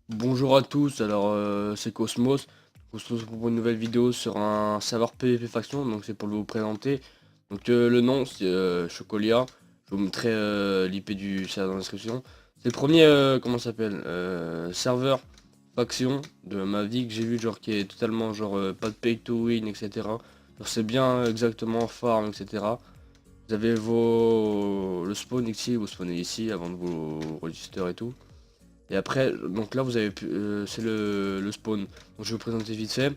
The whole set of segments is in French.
Bonjour à tous, alors c'est Cosmos. On se retrouve pour une nouvelle vidéo sur un serveur PvP faction, donc c'est pour vous présenter. Donc le nom c'est Chocolia, je vous mettrai l'IP du serveur dans la description. C'est le premier, comment ça s'appelle, serveur faction de ma vie que j'ai vu, genre qui est totalement genre pas de pay to win, etc. Genre c'est bien exactement farm, etc. Vous avez le spawn ici, vous spawnez ici avant de vous register et tout. Et après, donc là vous avez c'est le spawn. Donc je vais vous présenter vite fait.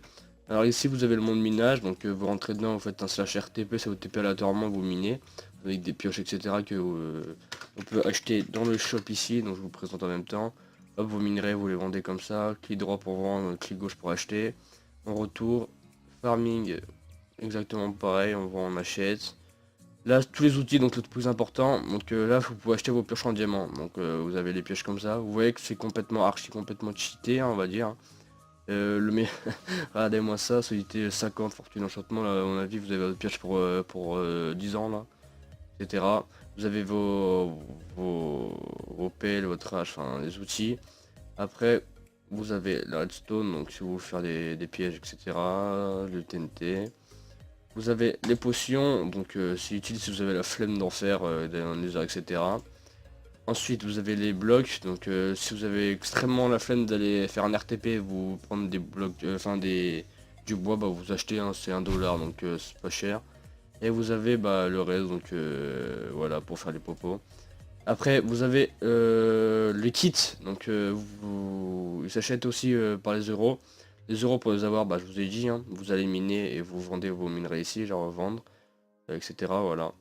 Alors ici vous avez le monde minage, donc vous rentrez dedans, vous faites un slash RTP, ça vous TP aléatoirement, vous minez, avec des pioches etc. que on peut acheter dans le shop ici, donc je vous présente en même temps. Hop, vous minerez, vous les vendez comme ça, clic droit pour vendre, clic gauche pour acheter. En retour, farming, exactement pareil, on vend, on achète. Là, tous les outils, donc le plus important, donc là, vous pouvez acheter vos pioches en diamant. Donc vous avez les pioches comme ça. Vous voyez que c'est complètement complètement cheaté, hein, on va dire. Le mais regardez-moi ça, solidité 50, fortune enchantement, là, à mon avis, vous avez votre pioche pour 10 ans, là, etc. Vous avez vos pelles, votre hache, enfin, les outils. Après, vous avez la redstone, donc si vous voulez faire des pièges, etc. Le TNT. Vous avez les potions, donc c'est utile si vous avez la flemme d'en faire, d'aller dans les airs, etc. Ensuite vous avez les blocs, donc si vous avez extrêmement la flemme d'aller faire un RTP, vous prendre des blocs, du bois, bah vous achetez, hein, c'est 1 $, donc c'est pas cher. Et vous avez le reste, donc voilà, pour faire les popos. Après vous avez les kits, donc ils s'achètent aussi par les euros. Les euros pour les avoir, je vous ai dit, hein, vous allez miner et vous vendez vos minerais ici, genre vendre, etc. Voilà.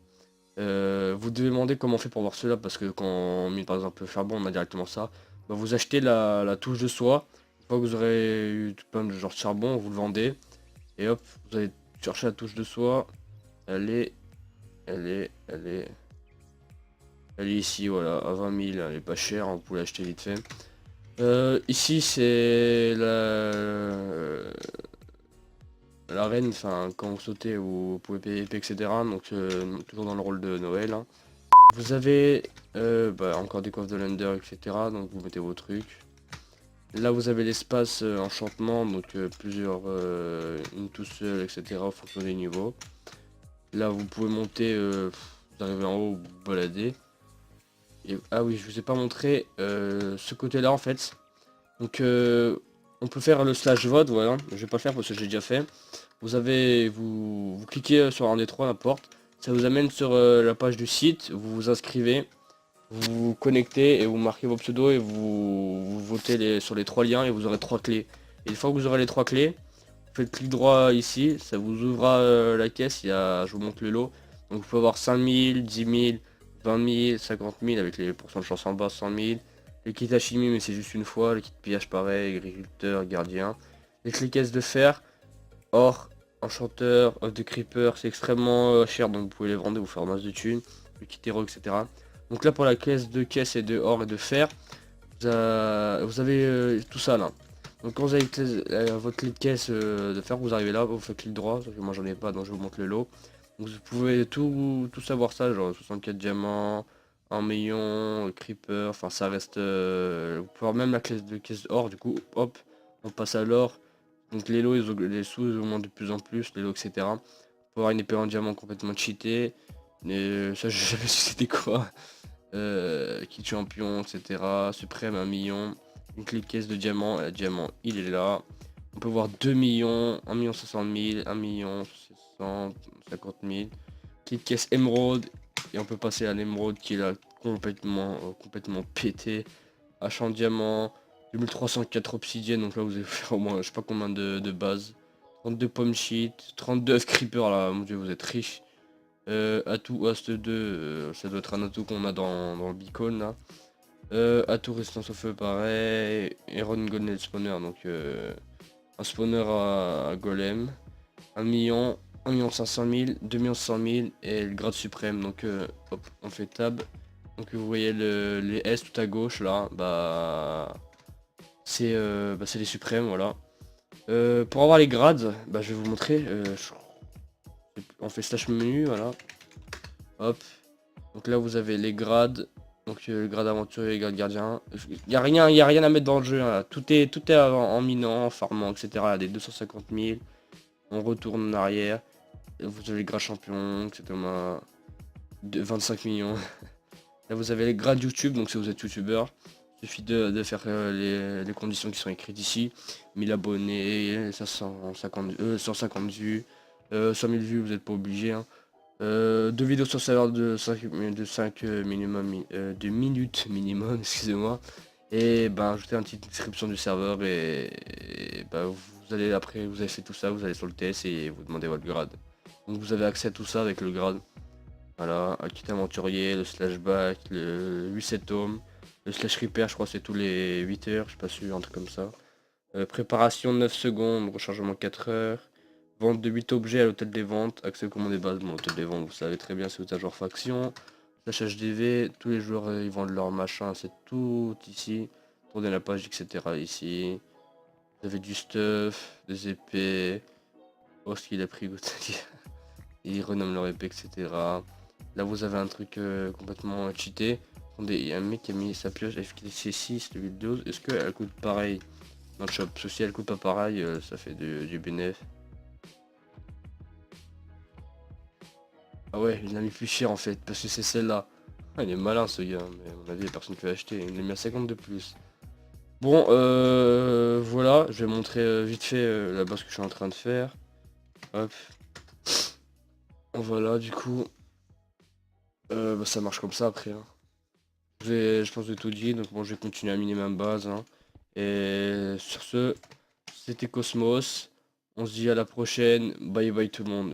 Vous devez demander comment on fait pour voir cela, parce que quand on mine par exemple le charbon, on a directement ça. Vous achetez la touche de soie. Une fois que vous aurez eu tout plein de genre de charbon, vous le vendez. Et hop, vous allez chercher la touche de soie. Elle est, elle est, elle est, elle est ici, voilà, à 20 000. Elle est pas chère, hein, vous pouvez l'acheter vite fait. Ici c'est la reine, enfin quand vous sautez vous pouvez PVP etc. Donc toujours dans le rôle de Noël, hein. Vous avez encore des coffres de l'Ender etc. Donc vous mettez vos trucs. Là vous avez l'espace enchantement, donc plusieurs une tout seul etc. En fonction des niveaux. Là vous pouvez monter, vous arrivez en haut, vous vous baladez. Ah oui, je vous ai pas montré ce côté là en fait. Donc on peut faire le slash vote, voilà. Je vais pas le faire parce que j'ai déjà fait. Vous cliquez sur un des trois, n'importe. Ça vous amène sur la page du site, vous vous inscrivez, vous vous connectez et vous marquez vos pseudos et vous votez sur les trois liens et vous aurez trois clés. Et une fois que vous aurez les trois clés, vous faites clic droit ici, ça vous ouvrira la caisse, je vous montre le lot. Donc vous pouvez avoir 5000, 10 000, 20 000, 50 000 avec les pourcents de chance en bas, 100 000. Les kits alchimie mais c'est juste une fois, les kits pillage pareil, agriculteur, gardien. Les clés caisses de fer, or, enchanteur, off de creeper, c'est extrêmement cher donc vous pouvez les vendre et vous faire masse de thunes, le kit héros, etc. Donc là pour la caisse et de or et de fer, vous avez tout ça là. Donc quand vous avez votre clé de caisse de fer, vous arrivez là, vous faites clic droit, parce que moi j'en ai pas donc je vous montre le lot. Donc vous pouvez tout savoir ça, genre 64 diamants, 1 million, creeper, enfin ça reste... vous pouvez avoir même la caisse or, du coup hop, on passe à l'or. Donc les lots, les sous ils augmentent de plus en plus, les lots etc. Pour avoir une épée en diamant complètement cheatée. Mais ça je sais jamais si c'était quoi. Kit champion, etc. Suprême 1 million. Une clé de caisse de diamant. Et le diamant il est là. On peut voir 2 millions, 1 million 500 000, 1 million 650 000. Clé de caisse émeraude. Et on peut passer à l'émeraude qui est là complètement pété. Hache en diamant. 2304 obsidienne, donc là vous allez faire au moins je sais pas combien de bases. 32 pommes shit, 32 creeper là, mon dieu vous êtes riche. Atout host 2, ça doit être un atout qu'on a dans le beacon là. Atout résistance au feu pareil. Iron Golem spawner, donc un spawner à golem. 1 million, 1 million 500 000, 2 millions 100 000 et le grade suprême, donc hop on fait tab. Donc vous voyez les S tout à gauche là, c'est les suprêmes, voilà. Pour avoir les grades, je vais vous montrer. On fait slash menu, voilà. Hop. Donc là vous avez les grades. Donc le grade aventurier, grade gardien. Y a rien à mettre dans le jeu, hein. Tout est en minant, en farmant, etc. Il y a des 250 000. On retourne en arrière. Vous avez le grade champion, etc. De 25 millions. Là vous avez les grades YouTube, donc si vous êtes youtubeur, il suffit de faire les conditions qui sont écrites ici. 1000 abonnés, 150 vues, 100 000 vues, vous n'êtes pas obligé, hein. 2 vidéos sur serveur de 5 minimum, de minutes minimum, excusez-moi. Et ben ajoutez une petite description du serveur et ben, vous allez après, vous avez fait tout ça, vous allez sur le TS et vous demandez votre grade. Donc vous avez accès à tout ça avec le grade. Voilà, un kit aventurier, le slash back, le 8-7 home, le slash repair, je crois que c'est tous les 8 heures, je suis pas sûr, un truc comme ça. Préparation 9 secondes, rechargement 4 heures. Vente de 8 objets à l'hôtel des ventes, accès aux commandes des bases, bon l'hôtel des ventes vous savez très bien si vous êtes un joueur faction. Slash HDV, tous les joueurs ils vendent leur machin, c'est tout ici. Tournez la page etc ici. Vous avez du stuff, des épées. Oh ce qu'il a pris, ils renomment leur épée etc. Là vous avez un truc complètement cheaté. Attendez, il y a un mec qui a mis sa pioche FKC6, le 12, est-ce qu'elle coûte pareil dans le shop? Parce que si elle coûte pas pareil, ça fait du bénéf. Ah ouais, il l'a mis plus cher en fait, parce que c'est celle-là. Ah, il est malin ce gars, mais à mon avis, il y a personne qui va acheter. Il l'a mis à 50 de plus. Bon, voilà, je vais montrer vite fait la base que je suis en train de faire. Hop. Voilà, du coup, bah, ça marche comme ça après, hein. Je pense que j'ai tout dit, donc bon, je vais continuer à miner ma base, hein. Et sur ce, c'était Cosmos. On se dit à la prochaine. Bye bye tout le monde.